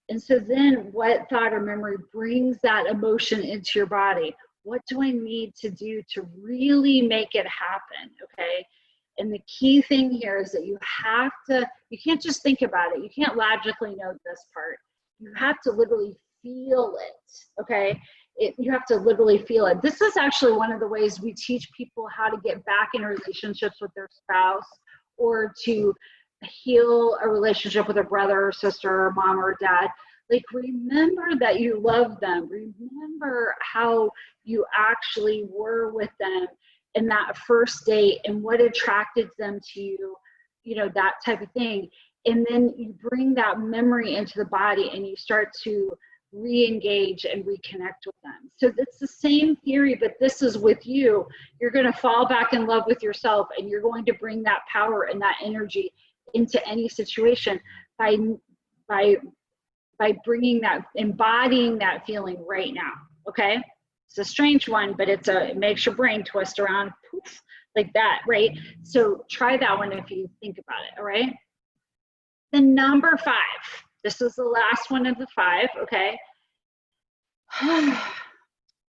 And so then what thought or memory brings that emotion into your body? What do I need to do to really make it happen? Okay. And the key thing here is that you can't just think about it. You can't logically know this part. You have to literally feel it, okay? You have to literally feel it. This is actually one of the ways we teach people how to get back in relationships with their spouse, or to heal a relationship with a brother or sister or mom or dad. Like, remember that you love them. Remember how you actually were with them in that first date and what attracted them to you, you know, that type of thing. And then you bring that memory into the body and you start to re-engage and reconnect with them. So it's the same theory, but this is with you. You're going to fall back in love with yourself, and you're going to bring that power and that energy into any situation by bringing that, embodying that feeling right now. Okay. It's a strange one, but it makes your brain twist around, poof, like that, right? So try that one if you think about it, all right? The number 5, this is the last one of the 5, okay?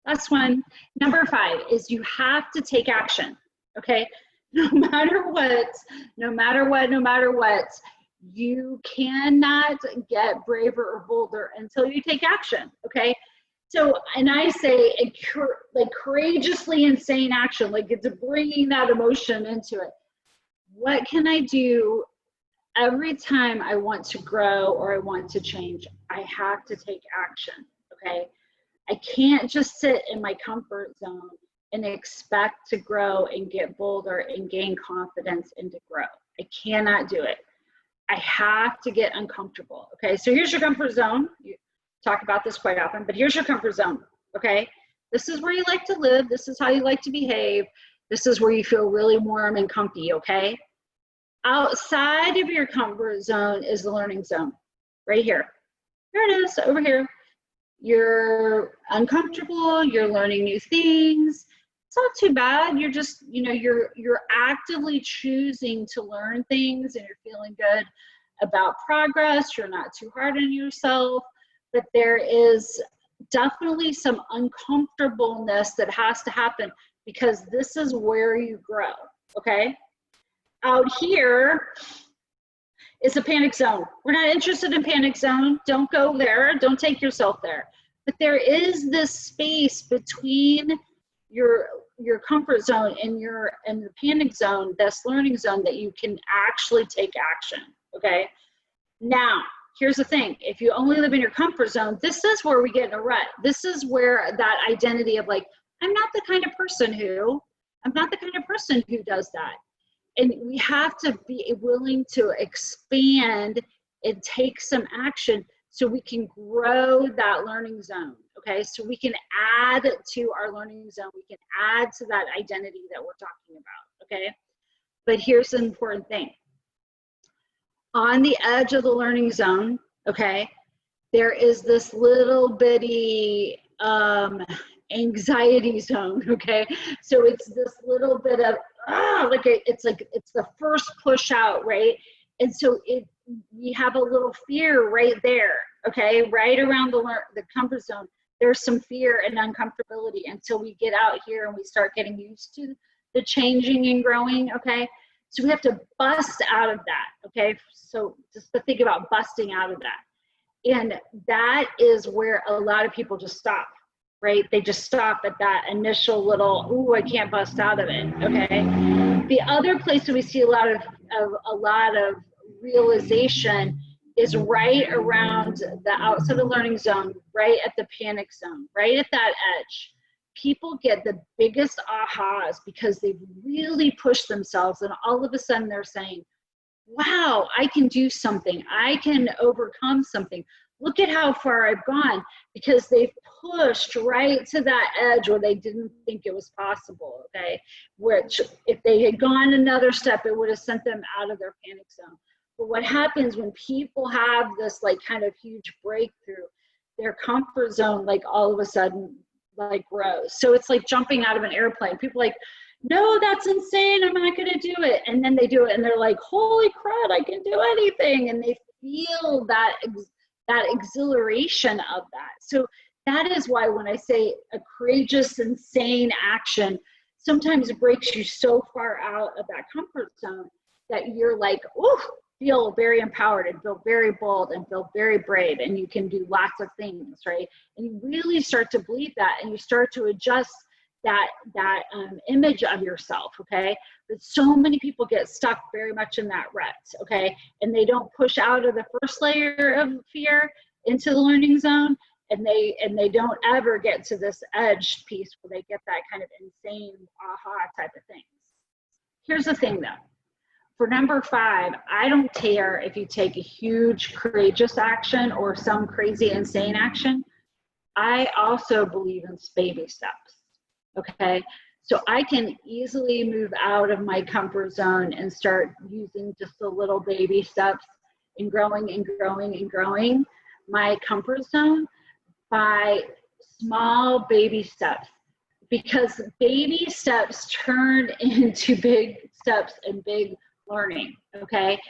Last one, number 5 is you have to take action, okay? No matter what, you cannot get braver or bolder until you take action, okay? So, and I say, like, courageously insane action, like it's bringing that emotion into it. What can I do every time I want to grow or I want to change? I have to take action, okay? I can't just sit in my comfort zone and expect to grow and get bolder and gain confidence and to grow. I cannot do it. I have to get uncomfortable, okay? So here's your comfort zone. Talk about this quite often, but here's your comfort zone, okay? This is where you like to live. This is how you like to behave. This is where you feel really warm and comfy, okay? Outside of your comfort zone is the learning zone, right here. Here it is, over here. You're uncomfortable, you're learning new things. It's not too bad. You're just, you know, you're actively choosing to learn things, and you're feeling good about progress. You're not too hard on yourself. But there is definitely some uncomfortableness that has to happen, because this is where you grow, okay? Out here is a panic zone. We're not interested in panic zone. Don't go there. Don't take yourself there. But there is this space between your comfort zone and the panic zone, this learning zone, that you can actually take action, okay? Now, here's the thing. If you only live in your comfort zone, this is where we get in a rut. This is where that identity of like, I'm not the kind of person who does that. And we have to be willing to expand and take some action so we can grow that learning zone, okay? So we can add to our learning zone. We can add to that identity that we're talking about, okay? But here's the important thing. On the edge of the learning zone, okay, there is this little bitty anxiety zone, okay? So it's this little bit of, it's the first push out, right? And so we have a little fear right there, okay? Right around the comfort zone, there's some fear and uncomfortability until we get out here and we start getting used to the changing and growing, okay? So we have to bust out of that, okay? So just to think about busting out of that. And that is where a lot of people just stop, right? They just stop at that initial little, ooh, I can't bust out of it, okay? The other place that we see a lot of realization is right around the outside of learning zone, right at the panic zone, right at that edge. People get the biggest ahas because they've really pushed themselves, and all of a sudden they're saying, wow, I can do something. I can overcome something. Look at how far I've gone, because they've pushed right to that edge where they didn't think it was possible, okay? Which if they had gone another step, it would have sent them out of their panic zone. But what happens when people have this like kind of huge breakthrough, their comfort zone like all of a sudden like grows. So it's like jumping out of an airplane. People are like, no, that's insane, I'm not gonna do it. And then they do it and they're like, holy crud, I can do anything. And they feel that exhilaration of that. So that is why when I say a courageous, insane action, sometimes it breaks you so far out of that comfort zone that you're like, oh, feel very empowered and feel very bold and feel very brave, and you can do lots of things, right? And you really start to believe that, and you start to adjust that image of yourself, okay? But so many people get stuck very much in that rut, okay? And they don't push out of the first layer of fear into the learning zone, and they don't ever get to this edge piece where they get that kind of insane aha type of things. Here's the thing though. For number 5, I don't care if you take a huge courageous action or some crazy insane action. I also believe in baby steps, okay? So I can easily move out of my comfort zone and start using just the little baby steps and growing and growing and growing my comfort zone by small baby steps, because baby steps turn into big steps and big learning, okay?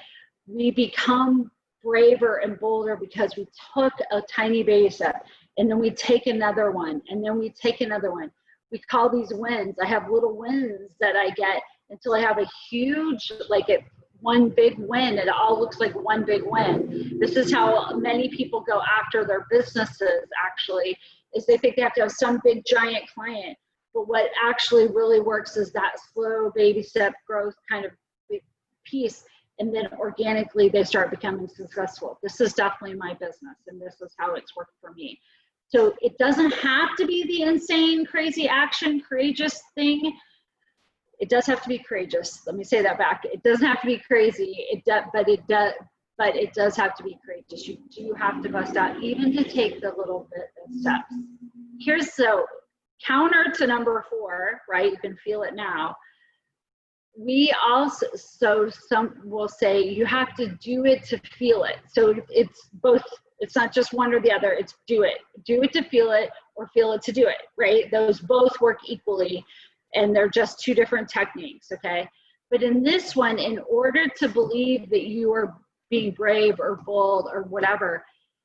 We become braver and bolder because we took a tiny baby step, and then we take another one, and then we take another one. We call these wins. I have little wins that I get until I have a huge, like one big win. It all looks like one big win. This is how many people go after their businesses, actually, is they think they have to have some big giant client. But what actually really works is that slow baby step growth kind of piece, and then organically they start becoming successful. This is definitely my business, and this is how it's worked for me. So it doesn't have to be the insane, crazy action, courageous thing. It does have to be courageous. Let me say that back. It doesn't have to be crazy. But it does have to be courageous. You do have to bust out, even to take the little bit of steps. Here's so counter to number 4, right? You can feel it now. We also, so some will say you have to do it to feel it. So it's both, it's not just one or the other, it's do it. Do it to feel it, or feel it to do it, right? Those both work equally, and they're just 2 different techniques, okay? But in this one, in order to believe that you are being brave or bold or whatever,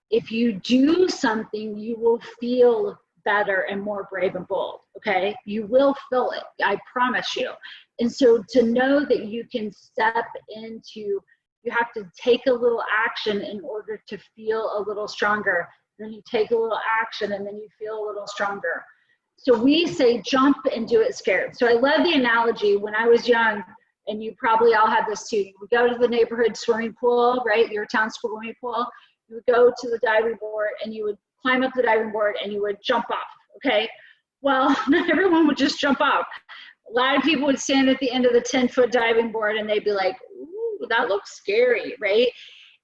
if you do something, you will feel better and more brave and bold, okay? You will feel it, I promise you. And so to know that you can step into, you have to take a little action in order to feel a little stronger. Then you take a little action and then you feel a little stronger. So we say jump and do it scared. So I love the analogy. When I was young, and you probably all had this too, you would go to the neighborhood swimming pool, right? Your town swimming pool. You would go to the diving board and you would climb up the diving board and you would jump off, okay? Well, not everyone would just jump off. A lot of people would stand at the end of the 10-foot diving board and they'd be like, ooh, that looks scary, right?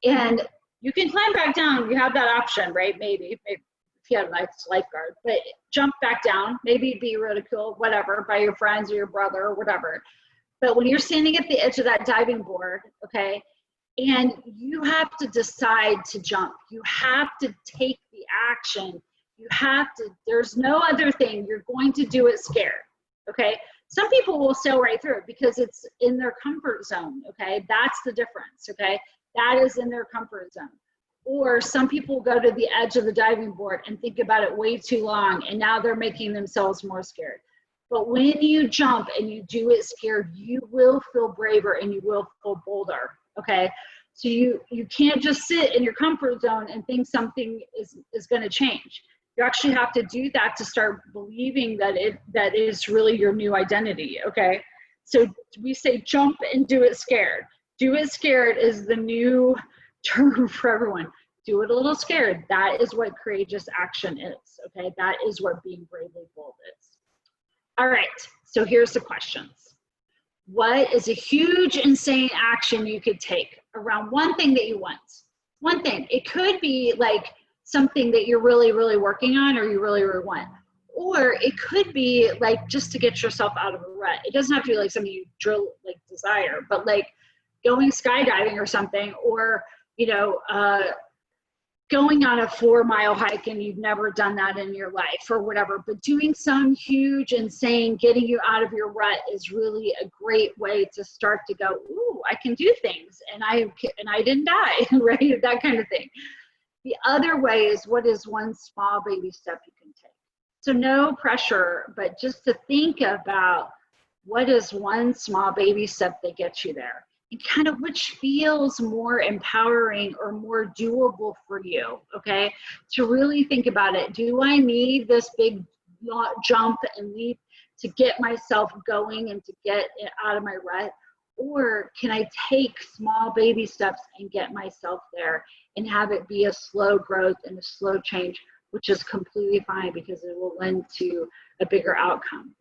And you can climb back down. You have that option, right? Maybe if you have a nice lifeguard, but jump back down, maybe be ridiculed, whatever, by your friends or your brother or whatever. But when you're standing at the edge of that diving board, okay, and you have to decide to jump, you have to take the action, you have to, there's no other thing, you're going to do it scared, okay? Some people will sail right through it because it's in their comfort zone, okay? That's the difference, okay? That is in their comfort zone. Or some people go to the edge of the diving board and think about it way too long, and now they're making themselves more scared. But when you jump and you do it scared, you will feel braver and you will feel bolder, okay? So you can't just sit in your comfort zone and think something is going to change. You actually have to do that to start believing that is really your new identity, okay? So we say jump and do it scared. Do it scared is the new term for everyone. Do it a little scared. That is what courageous action is, okay? That is what being bravely bold is. All right, so here's the questions. What is a huge, insane action you could take around one thing that you want? One thing. It could be like something that you're really, really working on or you really, really want. Or it could be like just to get yourself out of a rut. It doesn't have to be like something you desire, but like going skydiving or something, or, you know, going on a 4-mile hike and you've never done that in your life or whatever, but doing some huge, insane, getting you out of your rut is really a great way to start to go, ooh, I can do things and I didn't die, right? That kind of thing. The other way is, what is one small baby step you can take? So no pressure, but just to think about what is one small baby step that gets you there, and kind of which feels more empowering or more doable for you, okay? To really think about it. Do I need this big jump and leap to get myself going and to get it out of my rut? Or can I take small baby steps and get myself there and have it be a slow growth and a slow change, which is completely fine because it will lend to a bigger outcome.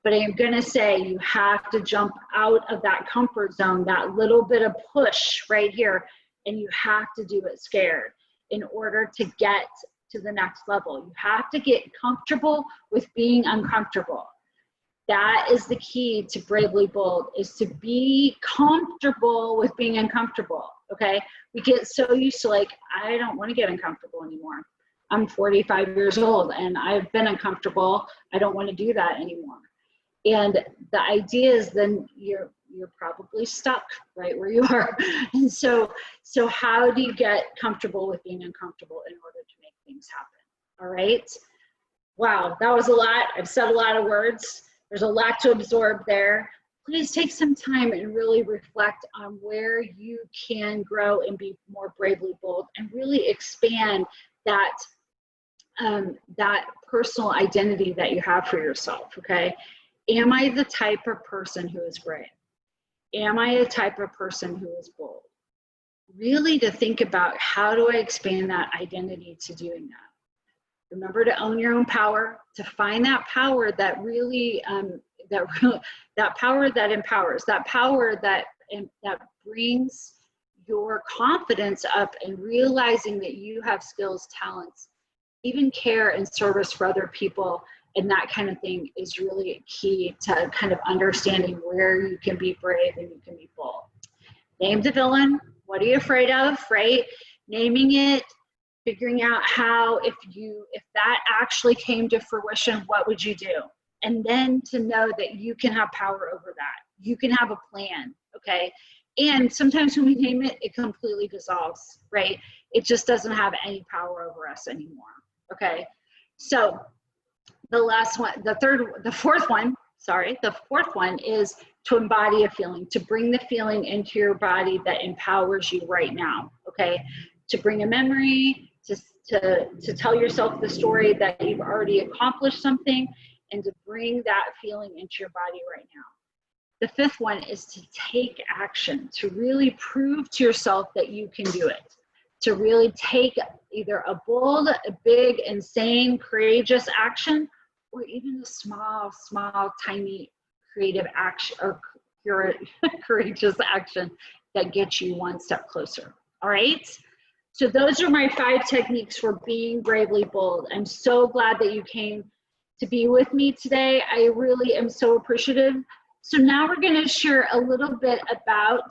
But I'm going to say you have to jump out of that comfort zone, that little bit of push right here, and you have to do it scared in order to get to the next level. You have to get comfortable with being uncomfortable. That is the key to Bravely Bold, is to be comfortable with being uncomfortable, okay? We get so used to like, I don't want to get uncomfortable anymore. I'm 45 years old and I've been uncomfortable. I don't want to do that anymore. And the idea is then you're probably stuck right where you are. And so how do you get comfortable with being uncomfortable in order to make things happen? All right. Wow, that was a lot. I've said a lot of words. There's a lot to absorb there. Please take some time and really reflect on where you can grow and be more bravely bold and really expand that that personal identity that you have for yourself, okay? Am I the type of person who is brave? Am I a type of person who is bold? Really to think about, how do I expand that identity to doing that? Remember to own your own power, to find that power that really, that power that empowers, that power that brings your confidence up and realizing that you have skills, talents, even care and service for other people, and that kind of thing is really key to kind of understanding where you can be brave and you can be bold. Name the villain. What are you afraid of, right? Naming it, figuring out how, if that actually came to fruition, what would you do? And then to know that you can have power over that. You can have a plan, okay? And sometimes when we name it, it completely dissolves, right? It just doesn't have any power over us anymore, okay? So the last one, the fourth one is to embody a feeling, to bring the feeling into your body that empowers you right now, okay? To bring a memory, to tell yourself the story that you've already accomplished something, and to bring that feeling into your body right now. The fifth one is to take action, to really prove to yourself that you can do it, to really take either a bold, a big, insane, courageous action, or even a small, tiny creative action or courageous action that gets you one step closer. All right? So those are my 5 techniques for being bravely bold. I'm so glad that you came to be with me today. I really am so appreciative. So now we're going to share a little bit about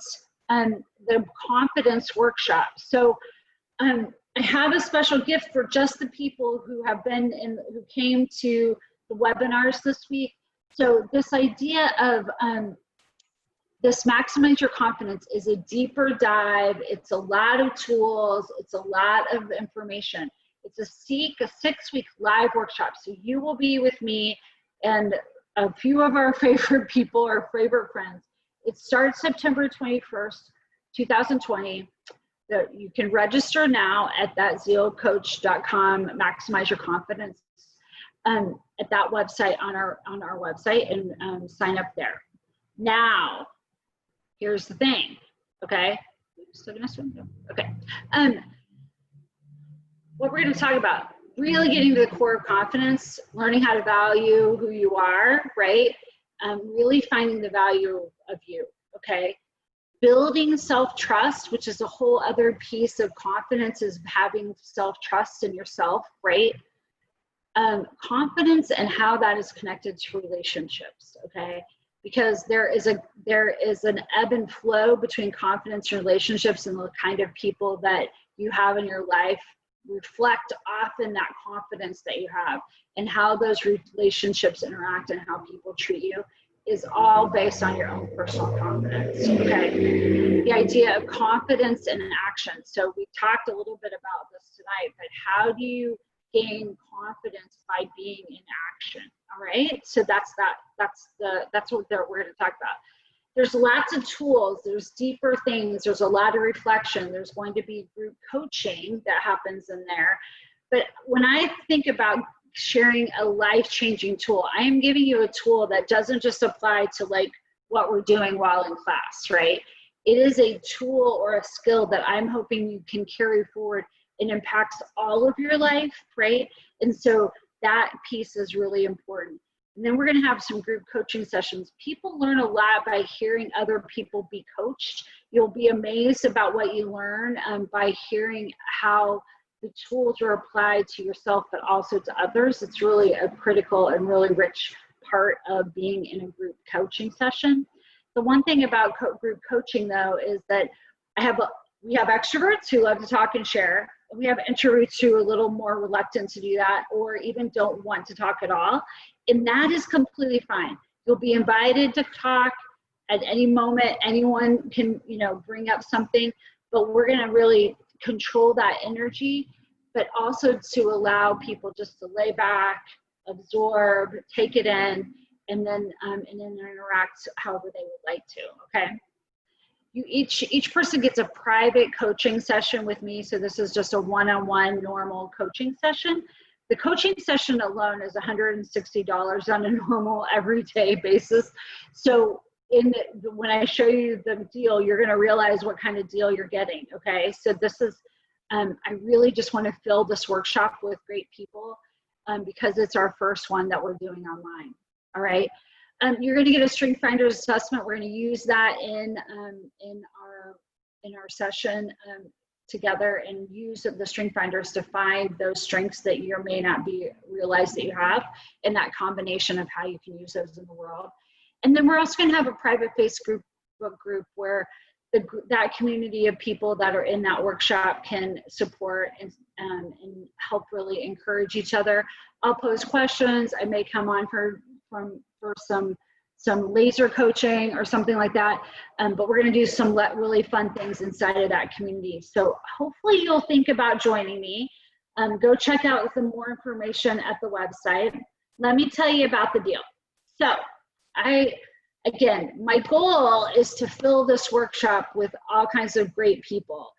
the confidence workshop. So I have a special gift for just the people who have been who came to the webinars this week. So this idea of this Maximize Your Confidence is a deeper dive. It's a lot of tools. It's a lot of information. It's a 6-week live workshop. So you will be with me and a few of our favorite people, our favorite friends. It starts September 21st, 2020. You can register now at that zealcoach.com, Maximize Your Confidence, at that website, on our website, and sign up there. Now, here's the thing, okay? Still gonna swim? Okay. What we're gonna talk about, really getting to the core of confidence, learning how to value who you are, right? Really finding the value of you, okay? Building self-trust, which is a whole other piece of confidence, is having self-trust in yourself, right? Confidence and how that is connected to relationships, okay? Because there is an ebb and flow between confidence and relationships, and the kind of people that you have in your life reflect often that confidence that you have, and how those relationships interact and how people treat you is all based on your own personal confidence, okay? The idea of confidence and action. So we talked a little bit about this tonight, but how do you gain confidence by being in action? All right, so that's what we're going to talk about. There's lots of tools, there's deeper things, there's a lot of reflection, there's going to be group coaching that happens in there. But when I think about sharing a life-changing tool, I am giving you a tool that doesn't just apply to like what we're doing while in class, right? It is a tool or a skill that I'm hoping you can carry forward and impacts all of your life, right? And so that piece is really important. And then we're gonna have some group coaching sessions. People learn a lot by hearing other people be coached. You'll be amazed about what you learn by hearing how the tools are applied to yourself, but also to others. It's really a critical and really rich part of being in a group coaching session. The one thing about group coaching though is that we have extroverts who love to talk and share. We have introverts who are a little more reluctant to do that, or even don't want to talk at all. And that is completely fine. You'll be invited to talk at any moment. Anyone can, bring up something, but we're gonna really control that energy, but also to allow people just to lay back, absorb, take it in, and then interact however they would like to, okay? Each person gets a private coaching session with me, so this is just a one-on-one normal coaching session. The coaching session alone is $160 on a normal everyday basis. So when I show you the deal, you're gonna realize what kind of deal you're getting, okay? So this is, I really just wanna fill this workshop with great people because it's our first one that we're doing online, all right? You're going to get a Strength Finders assessment. We're going to use that in our session together, and use the Strength Finders to find those strengths that you may not realize that you have, and that combination of how you can use those in the world. And then we're also going to have a private Facebook group where that community of people that are in that workshop can support and help really encourage each other. I'll pose questions. I may come on for some laser coaching or something like that, but we're going to do some really fun things inside of that community. So hopefully you'll think about joining me. Go check out some more information at the website. Let me tell you about the deal. So again, my goal is to fill this workshop with all kinds of great people.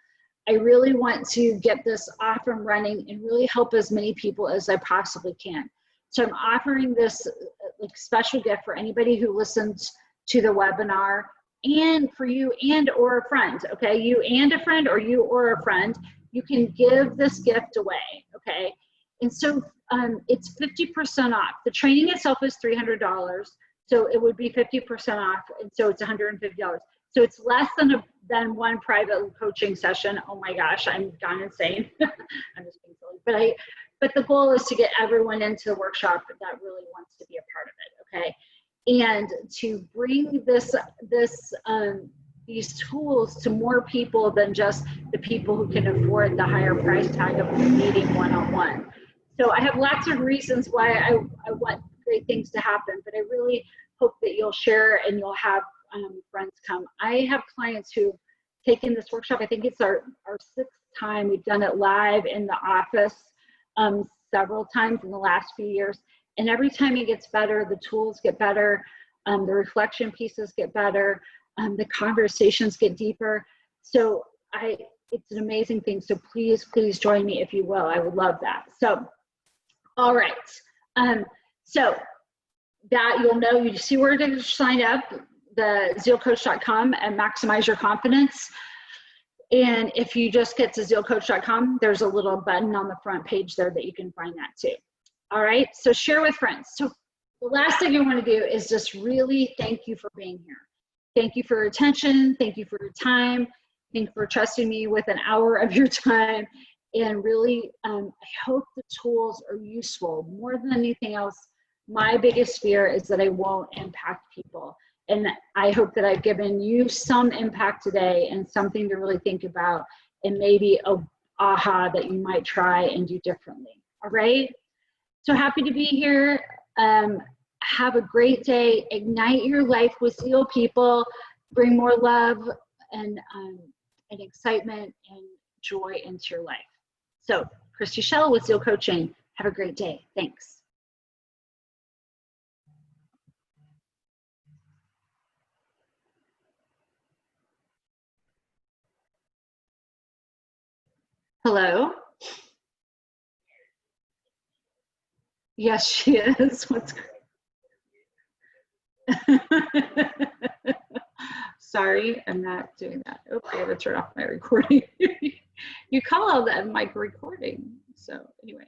I really want to get this off and running and really help as many people as I possibly can. So I'm offering this special gift for anybody who listens to the webinar, and for you and or a friend, okay? You and a friend, or you or a friend, you can give this gift away, okay? And so it's 50% off. The training itself is $300, so it would be 50% off, and so it's $150. So it's less than one private coaching session. Oh my gosh, I'm gone insane. I'm just being silly, but the goal is to get everyone into the workshop that really wants to be a part of it, okay? And to bring these tools to more people than just the people who can afford the higher price tag of meeting one-on-one. So I have lots of reasons why I want great things to happen, but I really hope that you'll share and you'll have friends come. I have clients who've taken this workshop. I think it's our 6th time. We've done it live in the office several times in the last few years. And every time it gets better, the tools get better, the reflection pieces get better, the conversations get deeper. So it's an amazing thing. So please join me if you will. I would love that. So, all right. So that you'll know, you see where to sign up, the zealcoach.com, and maximize your confidence. And if you just get to zealcoach.com, there's a little button on the front page there that you can find that too. All right, so share with friends. So the last thing I want to do is just really thank you for being here. Thank you for your attention. Thank you for your time. Thank you for trusting me with an hour of your time. And really, I hope the tools are useful. More than anything else, my biggest fear is that I won't impact people. And I hope that I've given you some impact today and something to really think about, and maybe a aha that you might try and do differently. All right? So happy to be here. Have a great day. Ignite your life with Zeal people. Bring more love and excitement and joy into your life. So, Chirsty Shell with Zeal Coaching. Have a great day. Thanks. Hello? Yes, she is. What's Sorry, I'm not doing that. Oh, I gotta turn off my recording. You call that my recording. So anyway.